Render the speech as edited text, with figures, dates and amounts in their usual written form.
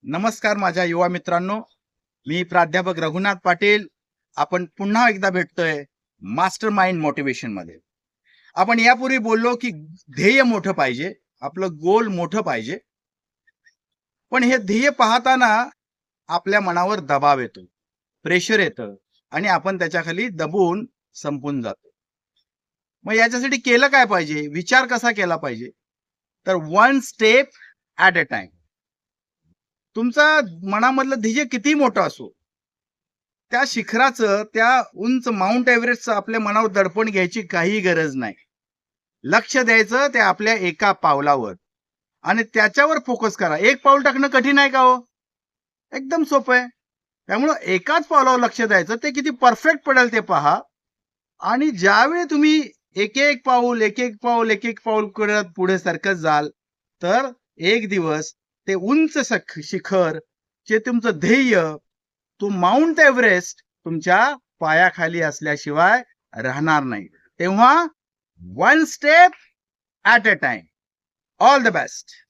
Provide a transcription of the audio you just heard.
नमस्कार माझ्या युवा मित्रांनो, मी प्राध्यापक रघुनाथ पाटील. आपण पुन्हा एकदा भेटतोय मास्टर माइंड मोटिवेशन मध्ये. आपण यापूर्वी बोललो की ध्येय मोठं पाहिजे, आपलं गोल मोठं पाहिजे. पण हे ध्येय पाहताना आपल्या मनावर दबाव येतो, प्रेशर येतं आणि आपण त्याच्याखाली दबून संपून जातो. मग याच्यासाठी केलं काय पाहिजे, विचार कसा केला पाहिजे? तर one step at a time. तुमचा मनामधलं ध्येय किती मोठं असो, त्या शिखराचं, त्या उंच माउंट एव्हरेस्टचं आपल्या मनावर दडपण घ्यायची काही गरज नाही. लक्ष द्यायचं ते आपल्या एका पावलावर आणि त्याच्यावर फोकस करा. एक पाऊल टाकणं कठीण आहे का हो? एकदम सोपं आहे. त्यामुळं एकाच पावलावर लक्ष द्यायचं, ते किती परफेक्ट पडेल ते पहा. आणि ज्यावेळी तुम्ही एक-एक पाऊल, एक-एक पाऊल, एक-एक पाऊल करत पुढे सरकत जाल, तर एक दिवस ते उंच शिखर, जे तुमचं ध्येय, तो माउंट एव्हरेस्ट तुमच्या पायाखाली असल्याशिवाय राहणार नाही. तेव्हा one step at a time. All the best.